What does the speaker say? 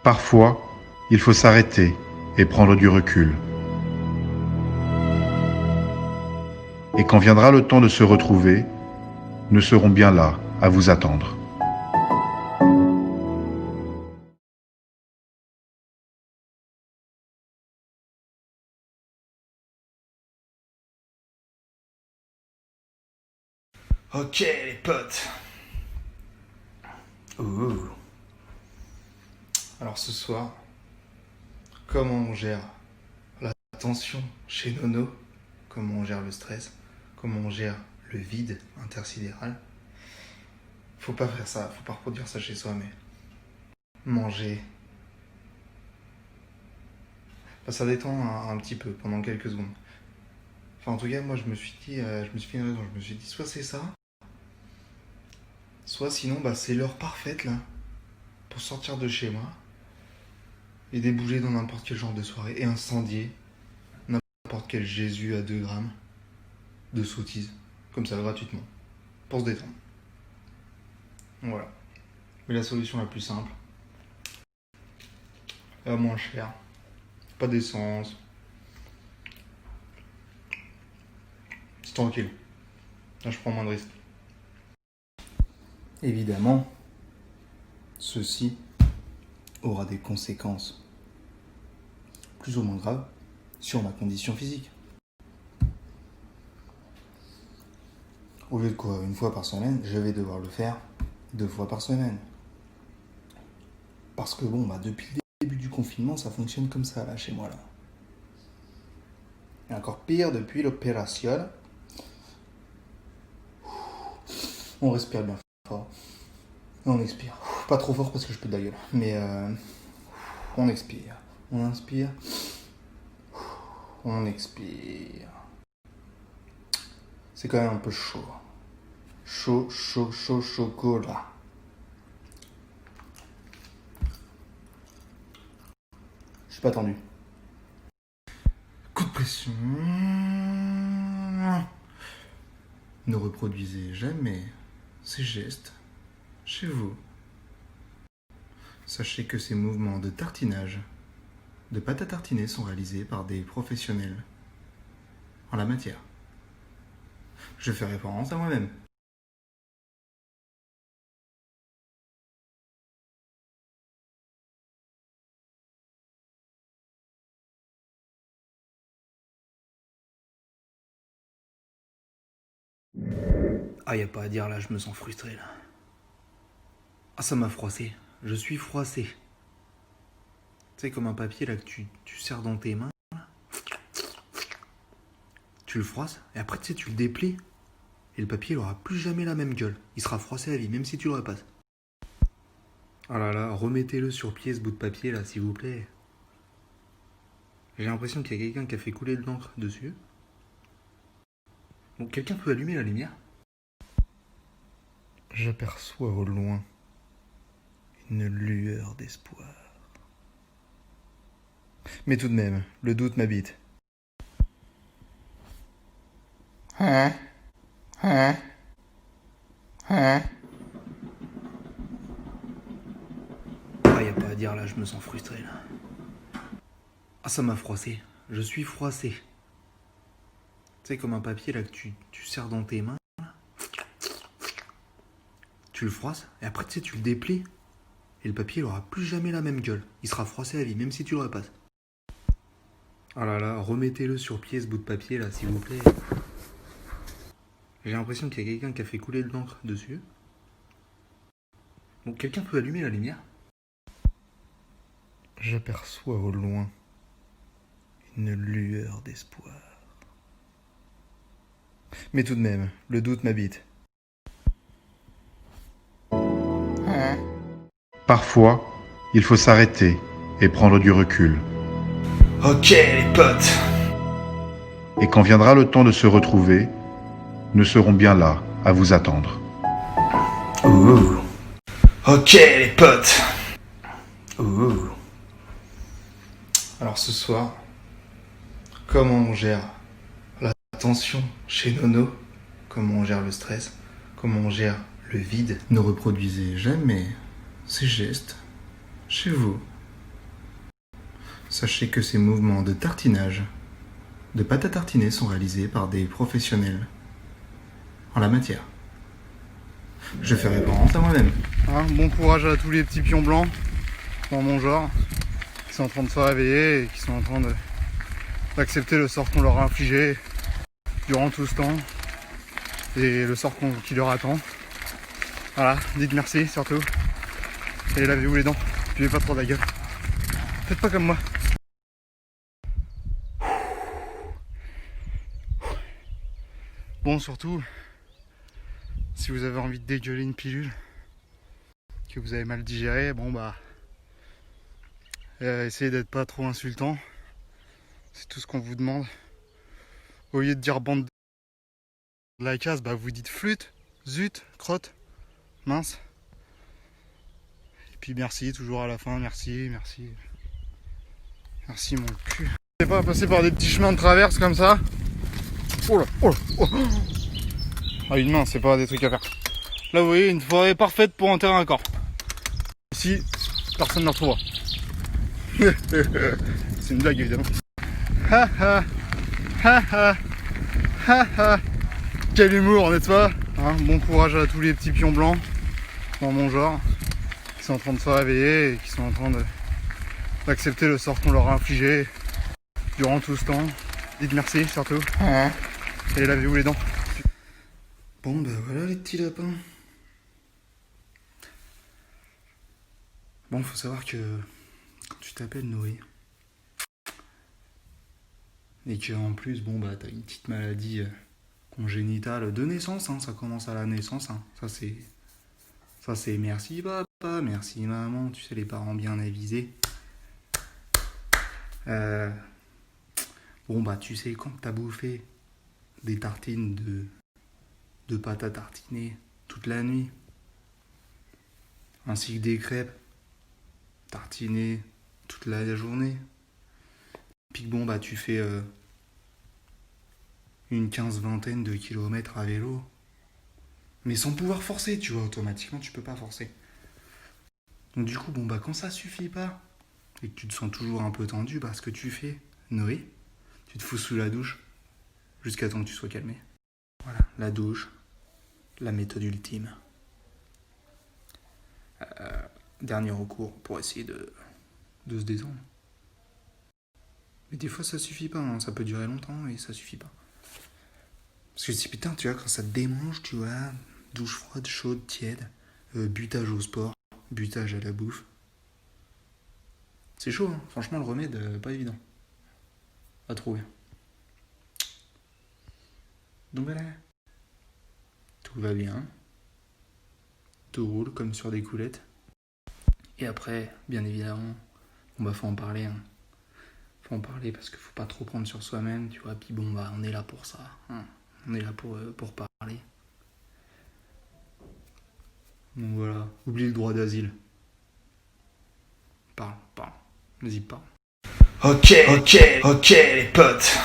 Parfois, il faut s'arrêter et prendre du recul. Et quand viendra le temps de se retrouver, nous serons bien là à vous attendre. Ok les potes. Ouh. Alors ce soir, comment on gère la tension chez Nono, comment on gère le stress, comment on gère le vide intersidéral. Faut pas faire ça, faut pas reproduire ça chez soi, mais manger. Enfin, ça détend un petit peu pendant quelques secondes. Enfin en tout cas moi je me suis dit, fait une raison, je me suis dit soit c'est ça, soit sinon c'est l'heure parfaite là pour sortir de chez moi et débouler dans n'importe quel genre de soirée et incendier n'importe quel Jésus à 2 grammes de sottise, comme ça gratuitement, pour se détendre. Voilà. Mais la solution la plus simple, la moins chère, pas d'essence, c'est tranquille. Là je prends moins de risques. Évidemment, ceci aura des conséquences plus ou moins graves sur ma condition physique. Au lieu de quoi, 1 fois par semaine, je vais devoir le faire 2 fois par semaine. Parce que depuis le début du confinement, ça fonctionne comme ça là chez moi là. Et encore pire depuis l'opération. On respire bien fort. Et on expire. Pas trop fort parce que je pète de la gueule. Mais on expire. On inspire. On expire. C'est quand même un peu chaud. Chaud, chocolat. Je suis pas tendu. Coup de pression. Ne reproduisez jamais ces gestes chez vous. Sachez que ces mouvements de tartinage, de pâte à tartiner sont réalisés par des professionnels en la matière. Je fais référence à moi-même. Ah, y a pas à dire là, je me sens frustré là. Ah, ça m'a froissé. Je suis froissé. Tu sais, comme un papier là que tu serres dans tes mains. Là. Tu le froisses et après tu le déplies. Et le papier il aura plus jamais la même gueule. Il sera froissé à vie, même si tu le repasses. Ah là là, remettez-le sur pied ce bout de papier là, s'il vous plaît. J'ai l'impression qu'il y a quelqu'un qui a fait couler de l'encre dessus. Bon, quelqu'un peut allumer la lumière? J'aperçois au loin une lueur d'espoir. Mais tout de même, le doute m'habite. Y a pas à dire là, je me sens frustré là. Ah, ça m'a froissé. Je suis froissé. Tu sais, comme un papier là que tu serres dans tes mains. Là. Tu le froisses et après tu le déplies. Et le papier il aura plus jamais la même gueule. Il sera froissé à vie, même si tu le repasses. Ah là là, remettez-le sur pied ce bout de papier là, s'il vous plaît. J'ai l'impression qu'il y a quelqu'un qui a fait couler de l'encre dessus. Bon, quelqu'un peut allumer la lumière? J'aperçois au loin une lueur d'espoir. Mais tout de même, le doute m'habite. Parfois, il faut s'arrêter et prendre du recul. Ok les potes. Et quand viendra le temps de se retrouver, nous serons bien là à vous attendre. Ouh. Ok les potes. Ouh. Alors ce soir, comment on gère la tension chez Nono, comment on gère le stress, comment on gère le vide. Ne reproduisez jamais ces gestes chez vous. Sachez que ces mouvements de tartinage de pâte à tartiner sont réalisés par des professionnels en la matière. Je fais référence à moi-même. Bon courage à tous les petits pions blancs dans mon genre qui sont en train de se réveiller et qui sont en train d'accepter le sort qu'on leur a infligé durant tout ce temps et le sort qui leur attend. Voilà, dites merci surtout et lavez-vous les dents, buvez pas trop de la gueule. Faites pas comme moi. Bon, surtout, si vous avez envie de dégueuler une pilule, que vous avez mal digéré, bon bah, essayez d'être pas trop insultant. C'est tout ce qu'on vous demande. Au lieu de dire bande de la casse, bah vous dites flûte, zut, crotte, mince. Et puis merci, toujours à la fin, merci, merci. Merci mon cul. C'est pas passer par des petits chemins de traverse comme ça. Oh là, oh là, oh. Ah, une main, c'est pas des trucs à faire. Là, vous voyez, une forêt parfaite pour enterrer un corps. Ici, personne ne retrouvera. C'est une blague, évidemment. Ha ha, ha ha, ha ha. Quel humour, n'est-ce pas? Bon courage à tous les petits pions blancs dans mon genre qui sont en train de se réveiller et qui sont en train d'accepter le sort qu'on leur a infligé durant tout ce temps. Dites merci surtout. Et lavez-vous les dents. Bon bah voilà les petits lapins. Bon, faut savoir que quand tu t'appelles Noé et que en plus bon bah t'as une petite maladie congénitale de naissance, ça commence à la naissance, ça c'est merci papa, merci maman, tu sais les parents bien avisés. Bon bah tu sais quand t'as bouffé des tartines de pâte à tartiner toute la nuit, ainsi que des crêpes tartinées toute la journée, puis que bon bah tu fais une quinzaine de kilomètres à vélo, mais sans pouvoir forcer, tu vois, automatiquement tu peux pas forcer. Donc du coup bon bah quand ça suffit pas et que tu te sens toujours un peu tendu, bah ce que tu fais, Noé, tu te fous sous la douche jusqu'à temps que tu sois calmé. Voilà, la douche, la méthode ultime. Dernier recours pour essayer de se détendre. Mais des fois ça suffit pas, ça peut durer longtemps et ça suffit pas. Parce que si putain, tu vois, quand ça te démange, tu vois, douche froide, chaude, tiède, butage au sport, butage à la bouffe. C'est chaud, franchement le remède, pas évident à trouver. Donc voilà, tout va bien, tout roule comme sur des coulettes. Et après, bien évidemment, faut en parler. Faut en parler parce qu'il faut pas trop prendre sur soi-même, tu vois. Puis bon, bah, on est là pour ça. On est là pour parler. Donc voilà, oublie le droit d'asile. Parle. Vas-y, parle. Ok, les potes.